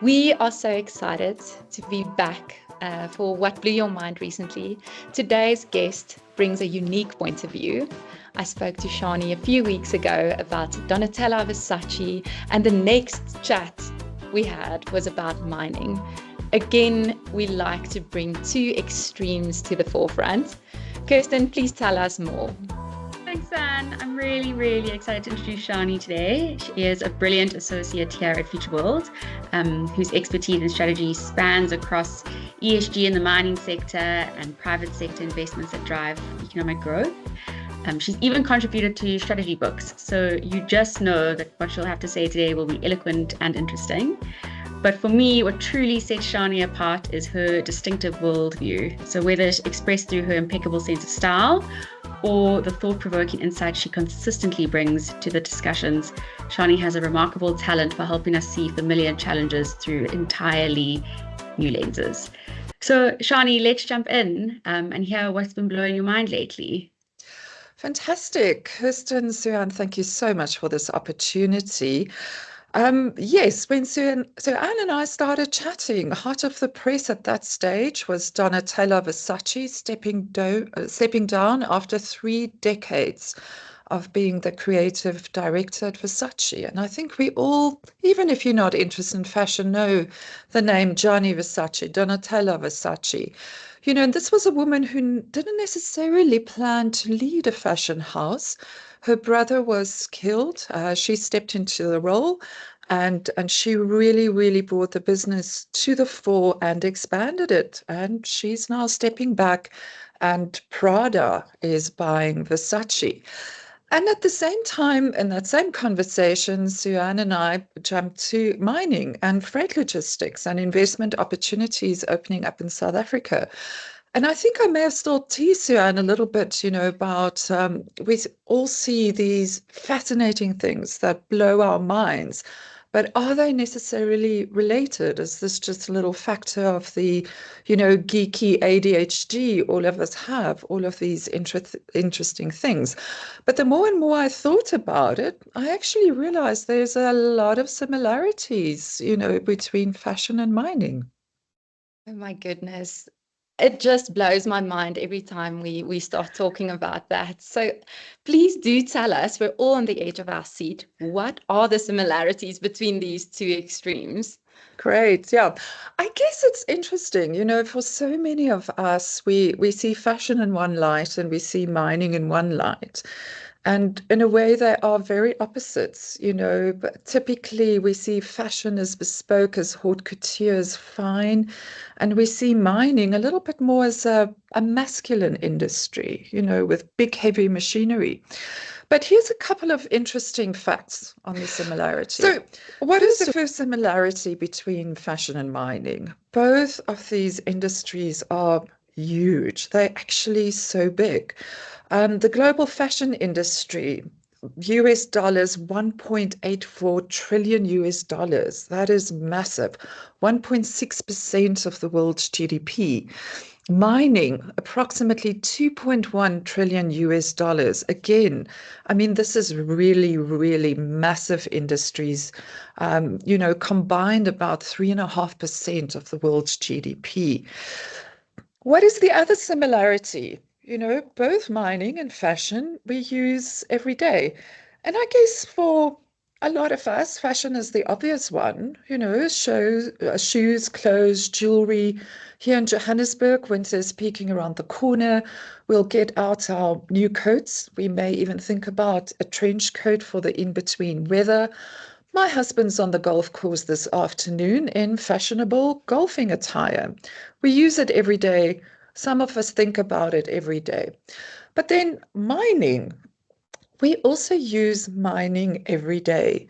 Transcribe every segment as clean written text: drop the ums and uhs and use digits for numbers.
We are so excited to be back for What Blew Your Mind recently. Today's guest brings a unique point of view. I spoke to Shani a few weeks ago about Donatella Versace, and the next chat we had was about mining. Again, we like to bring two extremes to the forefront. Kirsten, please tell us more. Thanks, Anne. I'm really excited to introduce Shani today. She is a brilliant associate here at Futureworld, whose expertise and strategy spans across ESG in the mining sector and private sector investments that drive economic growth. She's even contributed to strategy books, so you just know that what she'll have to say today will be eloquent and interesting. But for me, what truly sets Shani apart is her distinctive worldview. So whether it's expressed through her impeccable sense of style or the thought-provoking insight she consistently brings to the discussions, Shani has a remarkable talent for helping us see familiar challenges through entirely new lenses. So Shani, let's jump in and hear what's been blowing your mind lately. Fantastic. Kirsten and Su-Ann, thank you so much for this opportunity. Yes, when Su-Ann and I started chatting, hot off the press at that stage was Donatella Versace stepping down after 3 decades of being the creative director at Versace. And I think we all, even if you're not interested in fashion, know the name Gianni Versace, Donatella Versace. And this was a woman who didn't necessarily plan to lead a fashion house. Her brother was killed. She stepped into the role, and she really brought the business to the fore and expanded it. And she's now stepping back, and Prada is buying Versace. And at the same time, in that same conversation, Su-Ann and I jumped to mining and freight logistics and investment opportunities opening up in South Africa. And I think I may have still teased Su-Ann a little bit, about we all see these fascinating things that blow our minds. But are they necessarily related? Is this just a little factor of the, geeky ADHD all of us have, all of these interesting things? But the more and more I thought about it, I actually realized there's a lot of similarities, between fashion and mining. Oh my goodness. It just blows my mind every time we start talking about that. So please do tell us, we're all on the edge of our seat. What are the similarities between these two extremes? Great. Yeah. I guess it's interesting, for so many of us, we see fashion in one light and we see mining in one light. And in a way, they are very opposites, but typically we see fashion as bespoke, as haute couture, as fine. And we see mining a little bit more as a masculine industry, with big, heavy machinery. But here's a couple of interesting facts on the similarity. So, what is the first similarity between fashion and mining? Both of these industries are huge. They're actually so big. The global fashion industry, US dollars, 1.84 trillion US dollars. That is massive. 1.6% of the world's GDP. Mining, approximately 2.1 trillion US dollars. Again, I mean, this is really massive industries, combined about 3.5% of the world's GDP. What is the other similarity? Both mining and fashion we use every day. And I guess for a lot of us, fashion is the obvious one, shoes, clothes, jewelry. Here in Johannesburg, winter is peeking around the corner. We'll get out our new coats. We may even think about a trench coat for the in-between weather. My husband's on the golf course this afternoon in fashionable golfing attire. We use it every day. Some of us think about it every day. But then mining, we also use mining every day.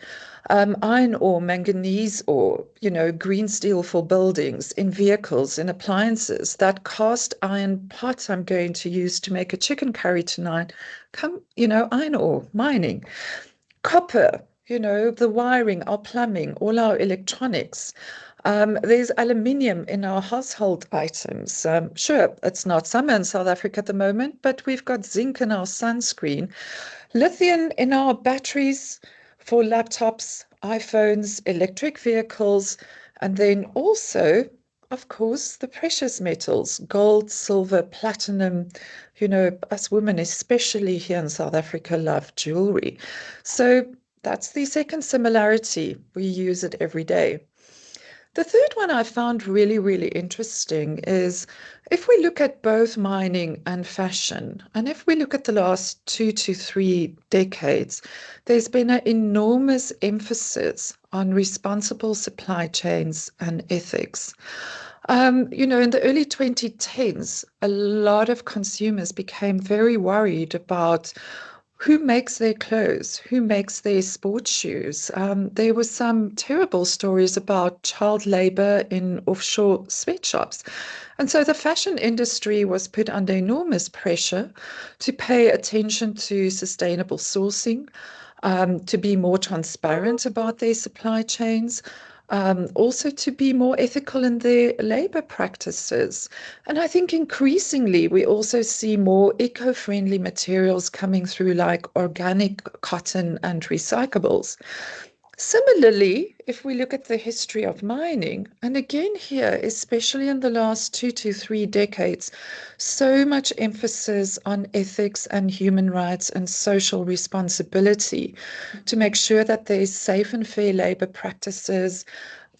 Iron ore, manganese ore, green steel for buildings, in vehicles, in appliances. That cast iron pot I'm going to use to make a chicken curry tonight, iron ore, mining. Copper, the wiring, our plumbing, all our electronics. There's aluminium in our household items. Sure, it's not summer in South Africa at the moment, but we've got zinc in our sunscreen, lithium in our batteries for laptops, iPhones, electric vehicles, And then also, of course, the precious metals, gold, silver, platinum. Us women, especially here in South Africa, love jewelry. So that's the second similarity. We use it every day. The third one I found really, really interesting is if we look at both mining and fashion, and if we look at the last 2 to 3 decades, there's been an enormous emphasis on responsible supply chains and ethics. In the early 2010s, a lot of consumers became very worried about who makes their clothes, who makes their sports shoes. There were some terrible stories about child labor in offshore sweatshops. And so the fashion industry was put under enormous pressure to pay attention to sustainable sourcing, to be more transparent about their supply chains, also to be more ethical in their labor practices. And I think increasingly we also see more eco-friendly materials coming through, like organic cotton and recyclables. Similarly, if we look at the history of mining, and again here, especially in the last 2 to 3 decades, so much emphasis on ethics and human rights and social responsibility to make sure that there's safe and fair labor practices.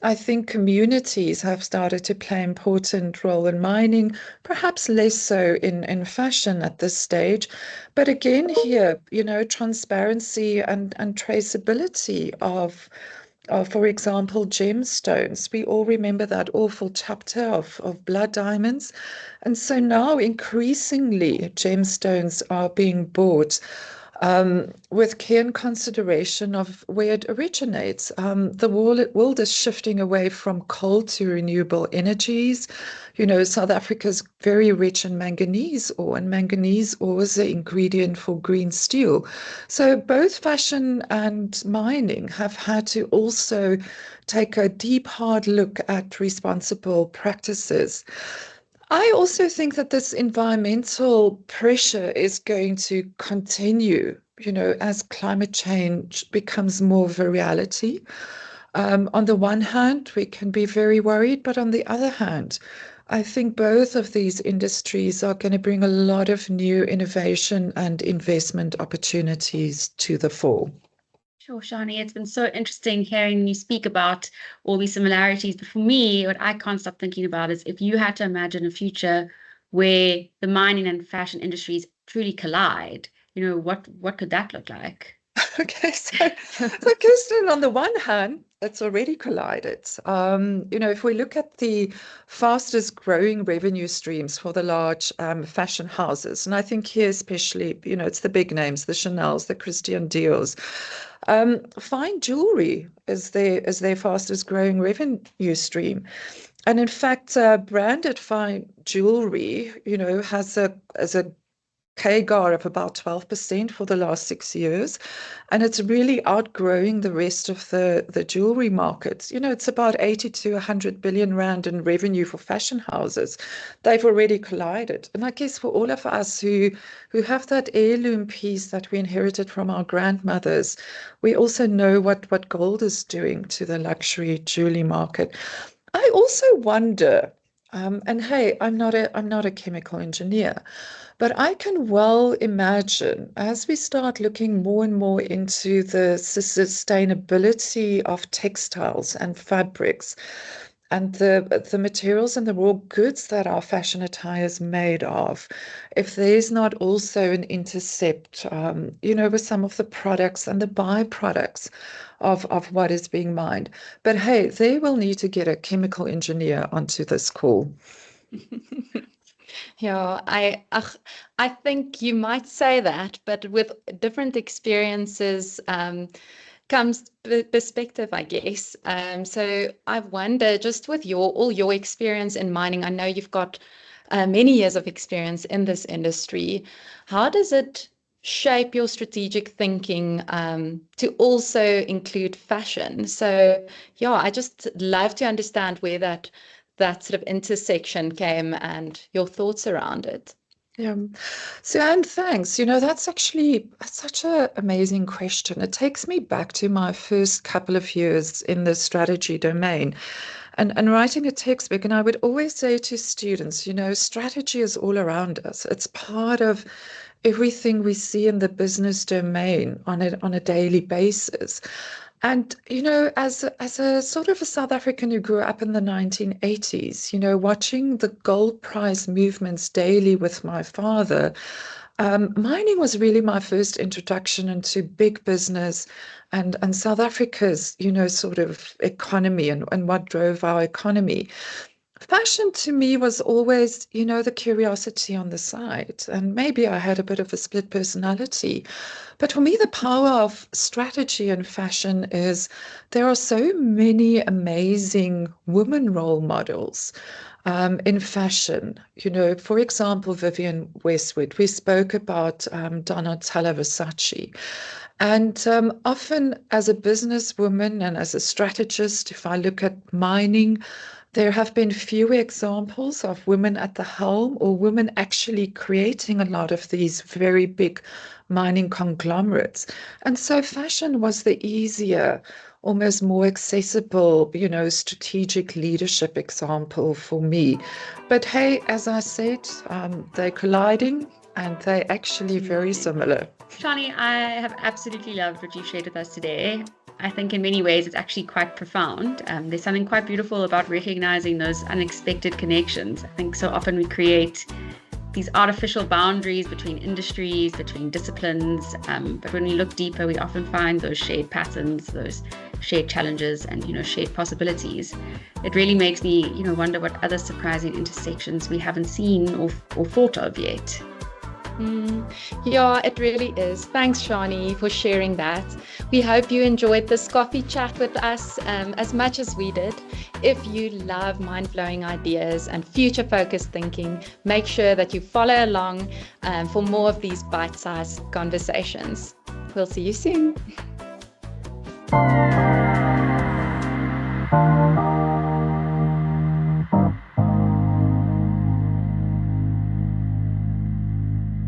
I think communities have started to play an important role in mining, perhaps less so in fashion at this stage. But again, here, transparency and traceability of, for example, gemstones. We all remember that awful chapter of blood diamonds. And so now increasingly gemstones are being bought with care and consideration of where it originates. The world is shifting away from coal to renewable energies. South Africa's very rich in manganese ore, and manganese ore is the ingredient for green steel. So both fashion and mining have had to also take a deep, hard look at responsible practices. I also think that this environmental pressure is going to continue, as climate change becomes more of a reality. On the one hand, we can be very worried, but on the other hand, I think both of these industries are going to bring a lot of new innovation and investment opportunities to the fore. Sure, Shani, it's been so interesting hearing you speak about all these similarities. But for me, what I can't stop thinking about is if you had to imagine a future where the mining and fashion industries truly collide, what could that look like? Okay, so Kirsten, on the one hand, it's already collided. If we look at the fastest growing revenue streams for the large fashion houses, and I think here especially, it's the big names, the Chanels, the Christian Dior's. Fine jewelry is their fastest growing revenue stream. And in fact, branded fine jewelry, has a CAGR of about 12% for the last 6 years, and it's really outgrowing the rest of the jewelry markets. It's about 80 to 100 billion rand in revenue for fashion houses. They've already collided. And I guess for all of us who have that heirloom piece that we inherited from our grandmothers, we also know what gold is doing to the luxury jewelry market. I also wonder, and hey, I'm not a chemical engineer, but I can well imagine as we start looking more and more into the sustainability of textiles and fabrics and the materials and the raw goods that our fashion attire is made of, if there's not also an intercept, with some of the products and the byproducts of what is being mined. But hey, they will need to get a chemical engineer onto this call. Yeah, I think you might say that, but with different experiences comes perspective, I guess. So I wonder, just with all your experience in mining, I know you've got many years of experience in this industry. How does it shape your strategic thinking to also include fashion? So yeah, I just love to understand where that sort of intersection came and your thoughts around it. Yeah. Su-Ann, thanks. That's actually such an amazing question. It takes me back to my first couple of years in the strategy domain. and writing a textbook. And I would always say to students, strategy is all around us. It's part of everything we see in the business domain on a daily basis. And, as a sort of a South African who grew up in the 1980s, watching the gold price movements daily with my father, mining was really my first introduction into big business and South Africa's, sort of economy and what drove our economy. Fashion to me was always, the curiosity on the side. And maybe I had a bit of a split personality. But for me, the power of strategy in fashion is there are so many amazing women role models in fashion. For example, Vivienne Westwood. We spoke about Donatella Versace. And often as a businesswoman and as a strategist, if I look at mining, there have been few examples of women at the helm or women actually creating a lot of these very big mining conglomerates. And so fashion was the easier, almost more accessible, strategic leadership example for me. But hey, as I said, they're colliding and they're actually very similar. Shani, I have absolutely loved what you've shared with us today. I think in many ways it's actually quite profound. There's something quite beautiful about recognizing those unexpected connections. I think so often we create these artificial boundaries between industries, between disciplines, but when we look deeper, we often find those shared patterns, those shared challenges, and shared possibilities. It really makes me wonder what other surprising intersections we haven't seen or thought of yet. Yeah, it really is. Thanks, Shani, for sharing that. We hope you enjoyed this coffee chat with us as much as we did. If you love mind-blowing ideas and future-focused thinking, make sure that you follow along for more of these bite-sized conversations. We'll see you soon.